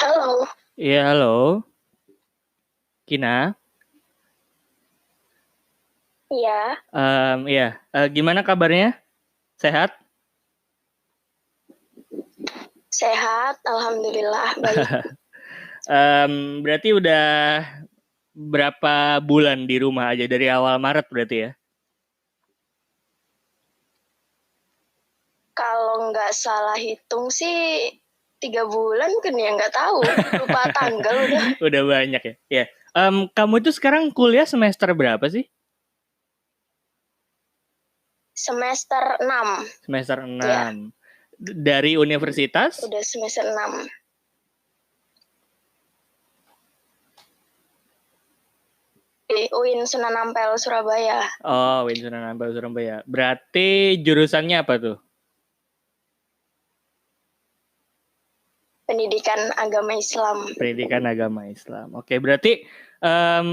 Halo, Iya, halo, Kina. iya, Iya, gimana kabarnya? Sehat? sehat, alhamdulillah, baik. Berarti udah berapa bulan di rumah aja dari awal Maret berarti ya? Kalau nggak salah hitung sih 3 bulan kan ya, nggak tahu, lupa tanggal udah. Udah banyak ya. Ya. Kamu itu sekarang kuliah semester berapa sih? Semester 6, Semester ya, 6. Dari universitas? udah semester 6. Di UIN Sunan Ampel, Surabaya, Oh, Winsunan Ampel Surabaya. Berarti jurusannya apa tuh? pendidikan agama Islam. Pendidikan agama Islam. Oke, berarti em,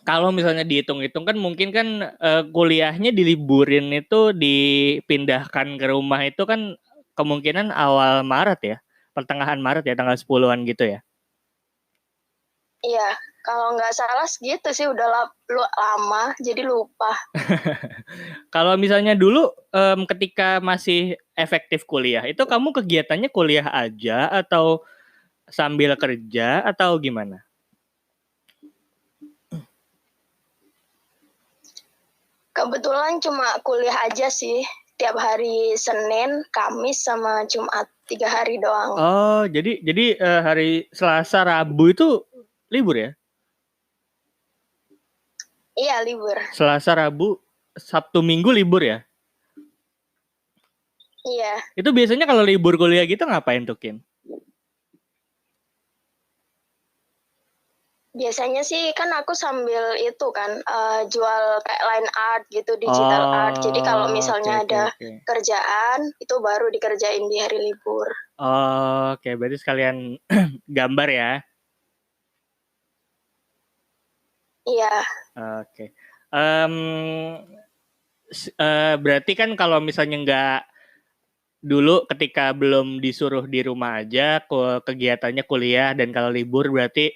kalau misalnya dihitung-hitung kan mungkin kan kuliahnya diliburin itu dipindahkan ke rumah itu kan kemungkinan awal Maret ya, pertengahan Maret ya, tanggal 10-an gitu ya. Iya, kalau nggak salah segitu sih, udah lama, jadi lupa. Kalau misalnya dulu ketika masih efektif kuliah, itu kamu kegiatannya kuliah aja atau sambil kerja atau gimana? Kebetulan cuma kuliah aja sih, tiap hari Senin, Kamis, sama Jumat, 3 hari doang. Oh, jadi hari Selasa Rabu itu libur ya? Iya, libur. Selasa Rabu Sabtu Minggu libur ya? Iya, Itu biasanya kalau libur kuliah gitu ngapain tuh, Kin? biasanya sih kan aku sambil itu kan jual kayak line art gitu, digital art. Jadi kalau Oh, oke misalnya oke ada oke. kerjaan itu baru dikerjain di hari libur. Oh, oke, berarti sekalian gambar ya. Iya, Oke. Em, Berarti kan kalau misalnya nggak dulu ketika belum disuruh di rumah aja, kegiatannya kuliah dan kalau libur berarti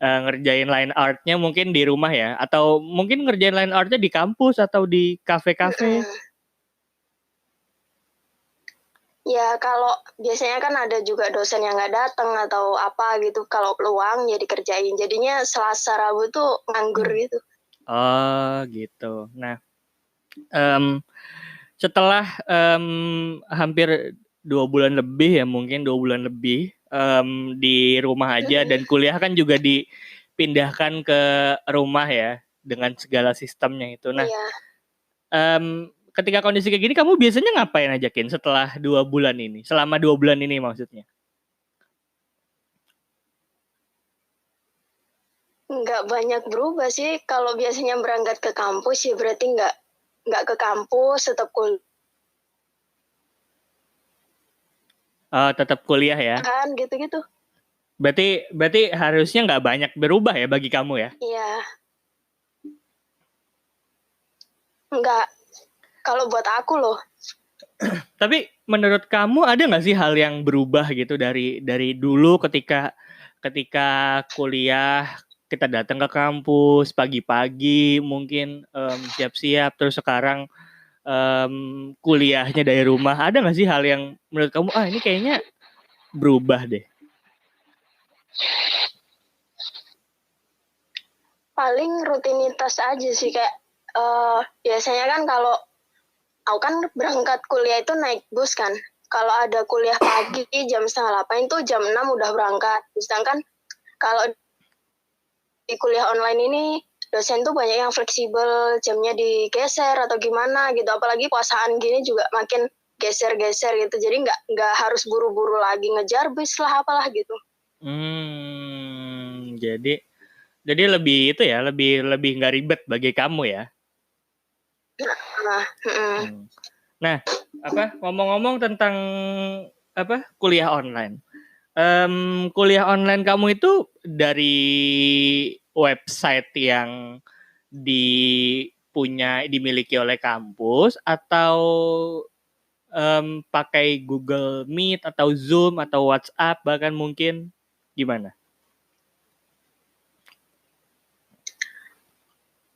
ngerjain line artnya mungkin di rumah ya, atau mungkin ngerjain line artnya di kampus atau di kafe-kafe. mm-mm. Ya kalau biasanya kan ada juga dosen yang nggak datang atau apa gitu, kalau peluang ya dikerjain. Jadinya Selasa Rabu tuh nganggur gitu. Oh, gitu. Nah, em, setelah hampir 2 bulan lebih ya, mungkin 2 bulan lebih di rumah aja Mm-mm. dan kuliah kan juga dipindahkan ke rumah ya dengan segala sistemnya itu. Nah, Iya, ketika kondisi kayak gini, kamu biasanya ngapain ajakin setelah 2 bulan ini? Selama 2 bulan ini maksudnya? nggak banyak berubah sih. Kalau biasanya berangkat ke kampus ya berarti nggak ke kampus, tetap kuliah Tetap kuliah ya. kan gitu-gitu. Berarti berarti harusnya nggak banyak berubah ya bagi kamu ya? Iya, nggak. Kalau buat aku loh, Tapi menurut kamu ada nggak sih hal yang berubah gitu dari dulu ketika ketika kuliah kita datang ke kampus pagi-pagi mungkin siap-siap terus sekarang kuliahnya dari rumah ada nggak sih hal yang menurut kamu ini kayaknya berubah deh? paling rutinitas aja sih kayak biasanya kan kalau aku kan berangkat kuliah itu naik bus kan. Kalau ada kuliah pagi jam 7:30 itu jam 6 udah berangkat. Sedangkan kalau di kuliah online ini dosen tuh banyak yang fleksibel, jamnya digeser atau gimana gitu. Apalagi puasaan gini juga makin geser-geser gitu. Jadi nggak harus buru-buru lagi ngejar bis lah apalah gitu. Jadi lebih itu ya, lebih lebih nggak ribet bagi kamu ya. Nah, Hmm. Nah, apa ngomong-ngomong tentang apa kuliah online. Kuliah online kamu itu dari website yang dimiliki oleh kampus atau pakai Google Meet atau Zoom atau WhatsApp bahkan mungkin gimana?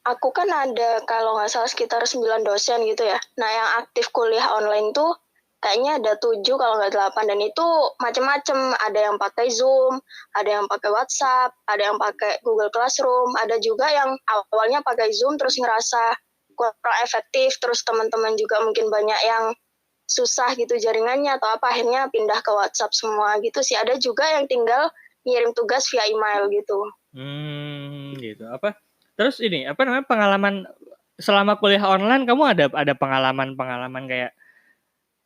Aku kan ada kalau nggak salah sekitar 9 dosen gitu ya. Nah yang aktif kuliah online tuh kayaknya ada 7 kalau nggak 8 dan itu macam-macam. Ada yang pakai Zoom, ada yang pakai WhatsApp, ada yang pakai Google Classroom, ada juga yang awalnya pakai Zoom terus ngerasa kurang efektif, terus teman-teman juga mungkin banyak yang susah gitu jaringannya atau apa akhirnya pindah ke WhatsApp semua gitu sih. Ada juga yang tinggal ngirim tugas via email gitu. Gitu. Terus ini apa namanya pengalaman selama kuliah online kamu ada pengalaman kayak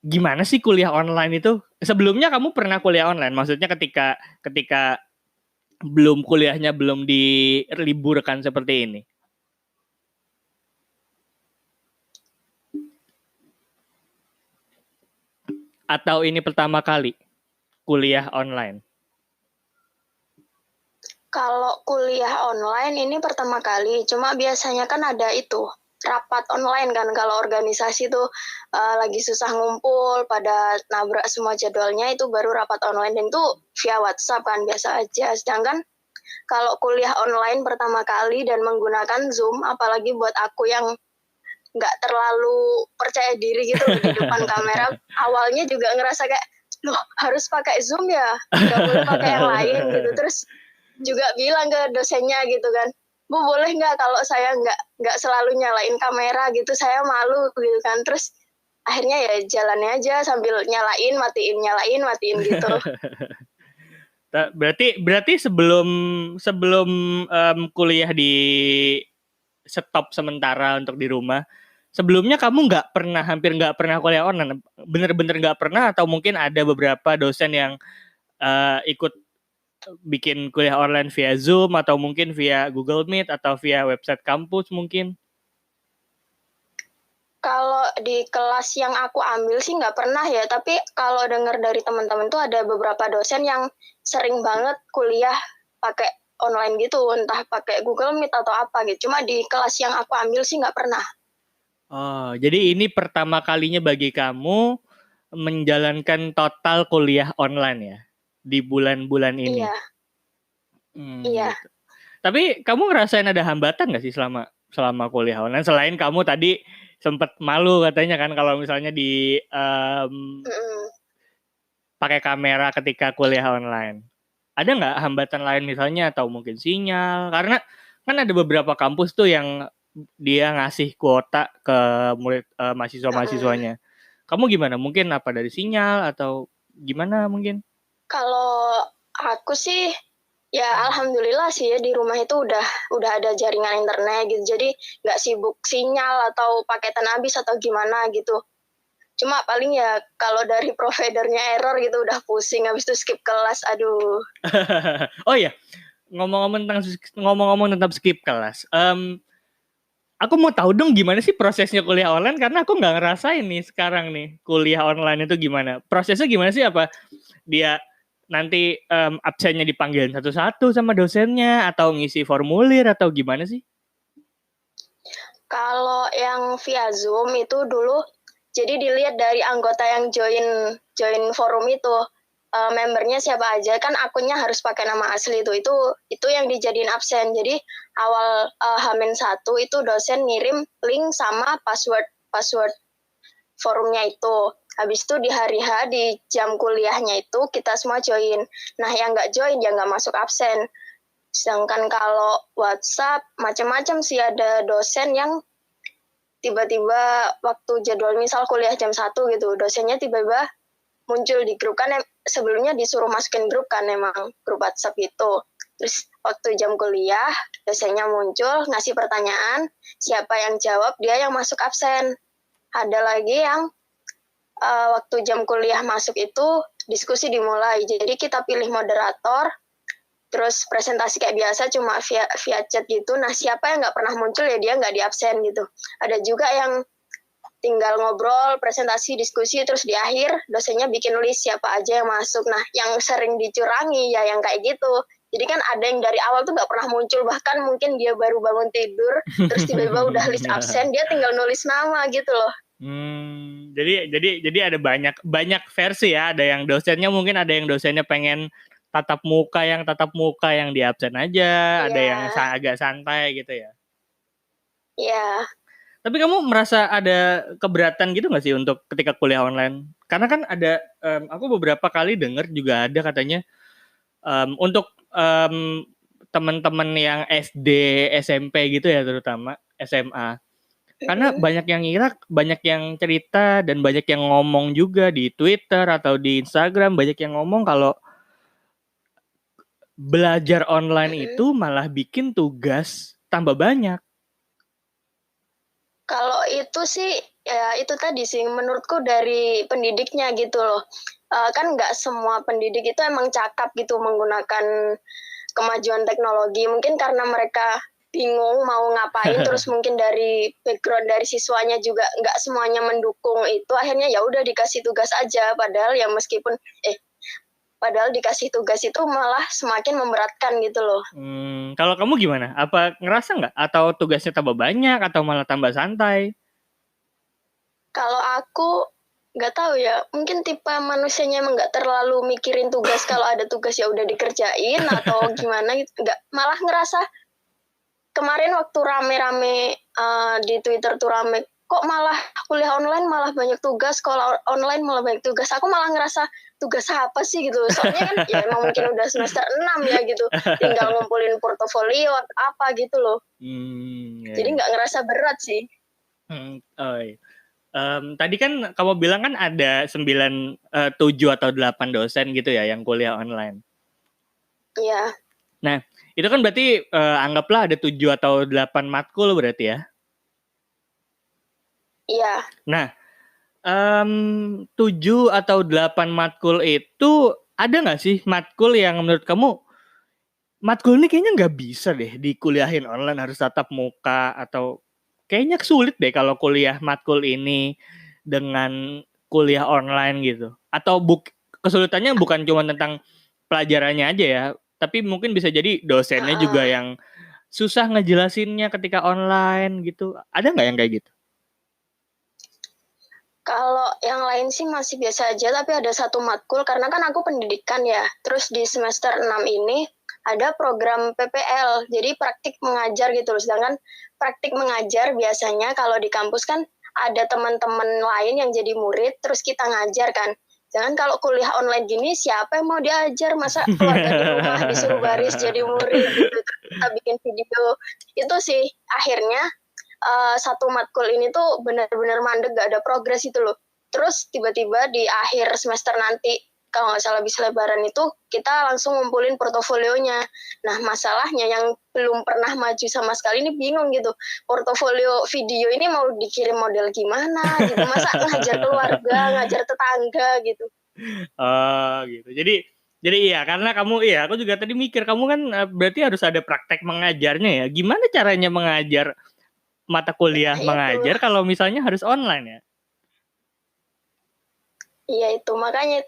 gimana sih kuliah online itu? Sebelumnya kamu pernah kuliah online? Maksudnya ketika belum kuliahnya belum diliburkan seperti ini? Atau ini pertama kali kuliah online? Kalau kuliah online ini pertama kali, cuma biasanya kan ada itu rapat online kan kalau organisasi tuh lagi susah ngumpul pada nabrak semua jadwalnya itu baru rapat online dan itu via WhatsApp kan biasa aja. Sedangkan kalau kuliah online pertama kali dan menggunakan Zoom, apalagi buat aku yang nggak terlalu percaya diri gitu di depan kamera, awalnya juga ngerasa kayak loh harus pakai Zoom ya, nggak boleh pakai yang lain gitu. Terus juga bilang ke dosennya gitu kan, Bu boleh nggak kalau saya nggak selalu nyalain kamera gitu, saya malu gitu kan. Terus akhirnya ya jalannya aja sambil nyalain matiin gitu. Berarti sebelum kuliah di stop sementara untuk di rumah, sebelumnya kamu hampir nggak pernah kuliah online, bener-bener nggak pernah atau mungkin ada beberapa dosen yang ikut bikin kuliah online via Zoom atau mungkin via Google Meet atau via website kampus mungkin? Kalau di kelas yang aku ambil sih nggak pernah ya, tapi kalau dengar dari teman-teman tuh ada beberapa dosen yang sering banget kuliah pakai online gitu, entah pakai Google Meet atau apa gitu. Cuma di kelas yang aku ambil sih nggak pernah. Oh, jadi ini pertama kalinya bagi kamu menjalankan total kuliah online ya di bulan-bulan ini. Iya, iya. Gitu. Tapi kamu ngerasain ada hambatan nggak sih selama kuliah online? Selain kamu tadi sempat malu katanya kan kalau misalnya Mm-mm. pakai kamera ketika kuliah online. Ada nggak hambatan lain misalnya atau mungkin sinyal? Karena kan ada beberapa kampus tuh yang dia ngasih kuota ke murid mahasiswa-mahasiswanya. Kamu gimana? Mungkin apa dari sinyal atau gimana mungkin? Kalau aku sih ya alhamdulillah sih ya di rumah itu udah ada jaringan internet gitu. Jadi nggak sibuk sinyal atau paketan habis atau gimana gitu. Cuma paling ya kalau dari providernya error gitu udah pusing habis itu skip kelas. Aduh. Oh iya, ngomong-ngomong tentang skip kelas. Aku mau tahu dong gimana sih prosesnya kuliah online karena aku nggak ngerasain nih sekarang nih kuliah online itu gimana. Prosesnya gimana sih, apa dia nanti absennya dipanggilin satu-satu sama dosennya atau ngisi formulir atau gimana sih? Kalau yang via Zoom itu dulu jadi dilihat dari anggota yang join forum itu membernya siapa aja kan akunnya harus pakai nama asli itu yang dijadiin absen. Jadi awal H-1 itu dosen ngirim link sama password forumnya itu. Habis itu di hari H di jam kuliahnya itu kita semua join. Nah yang nggak join ya nggak masuk absen. Sedangkan kalau WhatsApp macam-macam sih, ada dosen yang tiba-tiba waktu jadwal misal kuliah jam 1 gitu, dosennya tiba-tiba muncul di grup kan sebelumnya disuruh masukin grup kan emang grup WhatsApp itu. Terus waktu jam kuliah dosennya muncul ngasih pertanyaan, siapa yang jawab dia yang masuk absen. Ada lagi yang waktu jam kuliah masuk itu diskusi dimulai. Jadi kita pilih moderator, terus presentasi kayak biasa cuma via chat gitu. Nah siapa yang nggak pernah muncul ya dia nggak di absen gitu. Ada juga yang tinggal ngobrol, presentasi, diskusi, terus di akhir dosennya bikin list siapa aja yang masuk. Nah yang sering dicurangi ya yang kayak gitu. Jadi kan ada yang dari awal tuh nggak pernah muncul, bahkan mungkin dia baru bangun tidur, terus tiba-tiba udah list absen, dia tinggal nulis nama gitu loh. Jadi ada banyak versi ya. Ada yang dosennya mungkin ada yang dosennya pengen tatap muka yang di absen aja, ada yang Iya, agak santai gitu ya. iya. Tapi kamu merasa ada keberatan gitu nggak sih untuk ketika kuliah online? Karena kan ada, aku beberapa kali dengar juga ada katanya untuk teman-teman yang SD, SMP gitu ya terutama SMA. Karena Mm-mm. banyak yang ngira, banyak yang cerita dan banyak yang ngomong juga di Twitter atau di Instagram, banyak yang ngomong kalau belajar online Mm-mm. itu malah bikin tugas tambah banyak. Kalau itu sih, ya itu tadi sih, menurutku dari pendidiknya gitu loh. Kan nggak semua pendidik itu emang cakap gitu menggunakan kemajuan teknologi. Mungkin karena mereka bingung mau ngapain, terus mungkin dari background dari siswanya juga nggak semuanya mendukung itu, akhirnya ya udah dikasih tugas aja. Padahal dikasih tugas itu malah semakin memberatkan gitu loh. Kalau kamu gimana? Apa ngerasa nggak? Atau tugasnya tambah banyak atau malah tambah santai? Kalau aku nggak tahu ya, mungkin tipe manusianya emang nggak terlalu mikirin tugas, kalau ada tugas ya udah dikerjain atau gimana gitu. Nggak, malah ngerasa kemarin waktu rame-rame di Twitter tuh rame, kok malah kuliah online malah banyak tugas, kalau online malah banyak tugas. Aku malah ngerasa tugas apa sih gitu. Soalnya kan ya emang mungkin udah semester 6 ya gitu. Tinggal ngumpulin portofolio apa gitu loh. Ya, Jadi ya. nggak ngerasa berat sih. Oh, iya. Tadi kan kamu bilang kan ada 9, 7 atau 8 dosen gitu ya yang kuliah online. Iya, Nah, itu kan berarti anggaplah ada 7 atau 8 matkul berarti ya. iya. Nah, 7 atau 8 matkul itu ada nggak sih matkul yang menurut kamu matkul ini kayaknya nggak bisa deh dikuliahin online, harus tatap muka, atau kayaknya sulit deh kalau kuliah matkul ini dengan kuliah online gitu. Atau kesulitannya bukan cuma tentang pelajarannya aja ya, tapi mungkin bisa jadi dosennya juga Uh-uh. yang susah ngejelasinnya ketika online gitu. Ada nggak yang kayak gitu? Kalau yang lain sih masih biasa aja, tapi ada satu matkul, karena kan aku pendidikan ya. Terus di semester 6 ini ada program PPL, jadi praktik mengajar gitu loh. Sedangkan praktik mengajar biasanya kalau di kampus kan ada teman-teman lain yang jadi murid, terus kita ngajar kan. Jangan kalau kuliah online gini, siapa yang mau diajar? Masa keluarga di rumah disuruh baris jadi murid gitu. Kita bikin video. Itu sih akhirnya satu matkul ini tuh benar-benar mandek, gak ada progres itu loh. Terus tiba-tiba di akhir semester nanti, kalau nggak salah habis lebaran itu, kita langsung ngumpulin portofolionya. Nah, masalahnya yang belum pernah maju sama sekali ini bingung gitu. Portofolio video ini mau dikirim model gimana gitu. Masa ngajar keluarga, ngajar tetangga gitu. Oh gitu. Jadi iya, karena kamu, iya aku juga tadi mikir kamu kan berarti harus ada praktek mengajarnya ya. Gimana caranya mengajar mata kuliah Nah, itu. mengajar kalau misalnya harus online ya? Iya itu, makanya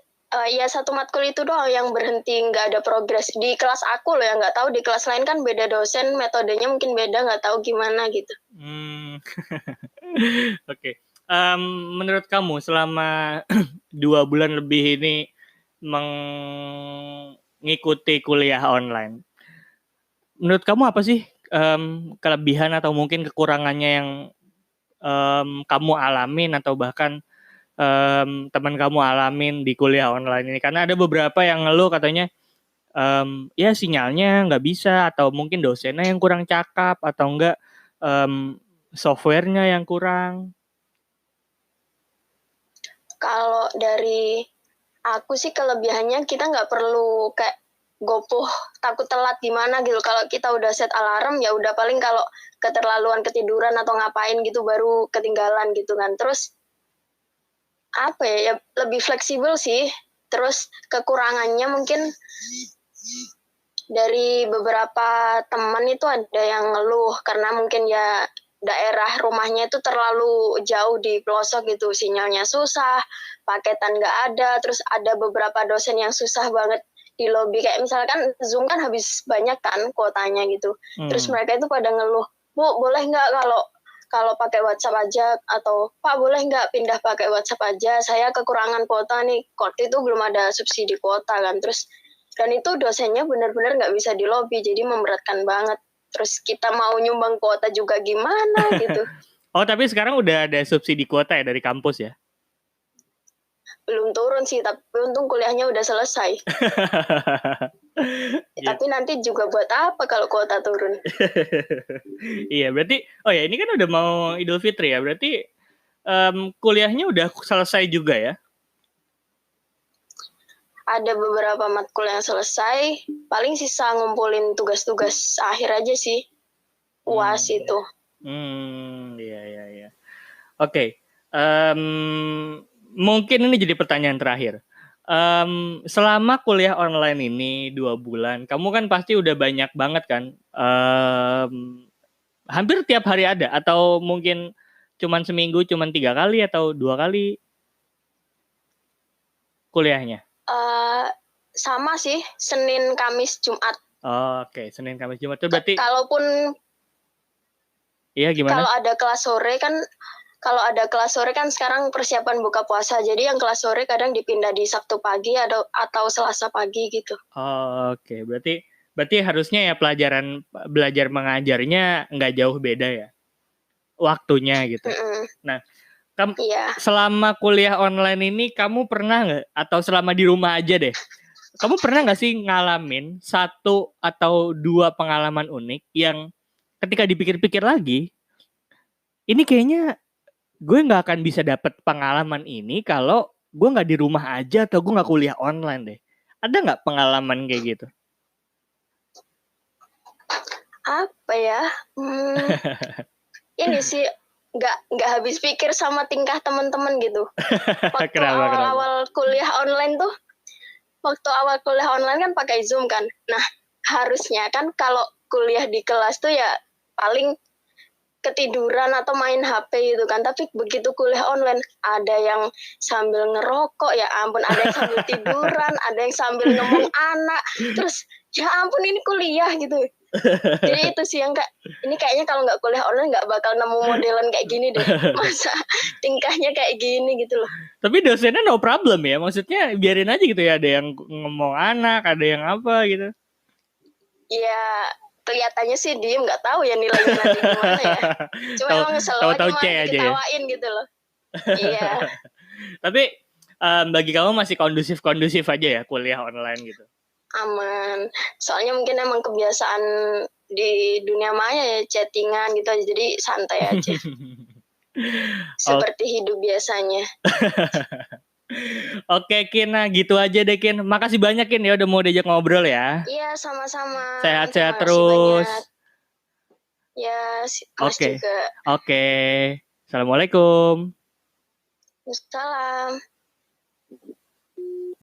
ya satu matkul itu doang yang berhenti, nggak ada progres. Di kelas aku loh yang nggak tahu, di kelas lain kan beda dosen, metodenya mungkin beda, nggak tahu gimana gitu. Hmm. Oke. Em, Menurut kamu selama 2 bulan lebih ini mengikuti kuliah online, menurut kamu apa sih kelebihan atau mungkin kekurangannya yang kamu alamin atau bahkan teman kamu alamin di kuliah online ini? Karena ada beberapa yang ngeluh katanya ya sinyalnya nggak bisa, atau mungkin dosennya yang kurang cakap, atau enggak softwarenya yang kurang. Kalau dari aku sih kelebihannya kita nggak perlu kayak gopoh takut telat gimana gitu. Kalau kita udah set alarm ya udah, paling kalau keterlaluan ketiduran atau ngapain gitu baru ketinggalan gitu kan. Terus apa ya, ya lebih fleksibel sih. Terus kekurangannya mungkin dari beberapa teman itu ada yang ngeluh karena mungkin ya daerah rumahnya itu terlalu jauh di pelosok gitu, sinyalnya susah, paketan nggak ada, terus ada beberapa dosen yang susah banget di lobby, kayak misalkan Zoom kan habis banyak kan kuotanya gitu, terus mereka itu pada ngeluh, Bu boleh nggak kalau kalau pakai WhatsApp aja, atau Pak boleh nggak pindah pakai WhatsApp aja, saya kekurangan kuota nih. Waktu itu belum ada subsidi kuota kan, terus dan itu dosennya benar-benar nggak bisa di lobby, jadi memberatkan banget. Terus kita mau nyumbang kuota juga gimana gitu. Oh, tapi sekarang udah ada subsidi kuota ya dari kampus ya? Belum turun sih, tapi untung kuliahnya udah selesai. Tapi nanti juga buat apa kalau kuota turun? Iya, berarti oh ya ini kan udah mau Idul Fitri ya, berarti kuliahnya udah selesai juga ya? Ada beberapa matkul yang selesai, paling sisa ngumpulin tugas-tugas akhir aja sih. UAS itu. Iya. Oke, mungkin ini jadi pertanyaan terakhir. Selama kuliah online ini 2 bulan, kamu kan pasti udah banyak banget kan? Hampir tiap hari ada, atau mungkin cuman seminggu cuman 3 kali atau 2 kali kuliahnya? Sama sih, Senin, Kamis, Jumat. Oke, Senin, Kamis, Jumat itu berarti. Kalaupun iya gimana? Kalau ada kelas sore kan sekarang persiapan buka puasa. Jadi yang kelas sore kadang dipindah di Sabtu pagi atau Selasa pagi gitu. Oke, berarti harusnya ya belajar mengajarnya nggak jauh beda ya waktunya gitu. Nah, selama kuliah online ini kamu pernah nggak, atau selama di rumah aja deh, kamu pernah nggak sih ngalamin 1 atau 2 pengalaman unik yang ketika dipikir-pikir lagi, ini kayaknya gue nggak akan bisa dapet pengalaman ini kalau gue nggak di rumah aja atau gue nggak kuliah online deh. Ada nggak pengalaman kayak gitu? Apa ya? Ini sih nggak habis pikir sama tingkah teman-teman gitu. Waktu awal-awal kuliah online tuh, waktu awal kuliah online kan pakai Zoom kan. Nah, harusnya kan kalau kuliah di kelas tuh ya paling ketiduran atau main HP gitu kan. Tapi begitu kuliah online, ada yang sambil ngerokok, ya ampun, ada yang sambil tiduran, ada yang sambil ngomong anak. Terus, ya ampun ini kuliah gitu. Jadi itu sih yang ini kayaknya kalau nggak kuliah online nggak bakal nemu modelan kayak gini deh. Masa tingkahnya kayak gini gitu loh. Tapi dosennya no problem ya, maksudnya biarin aja gitu ya, ada yang ngomong anak, ada yang apa gitu. Iya, kelihatannya sih diem, nggak tahu ya nilainya nanti gimana ya. Cuma emang selalu aja diketawain ya? Gitu loh. Iya. Tapi bagi kamu masih kondusif aja ya kuliah online gitu? Aman. Soalnya mungkin emang kebiasaan di dunia maya ya, chattingan gitu aja, jadi santai aja. Seperti hidup biasanya. Oke Kin, nah gitu aja deh Kin. Makasih banyak Kin ya udah mau diajak ngobrol ya. Iya, sama-sama. Sehat-sehat terus. Ya, Mas juga. Oke. Assalamualaikum. Salam.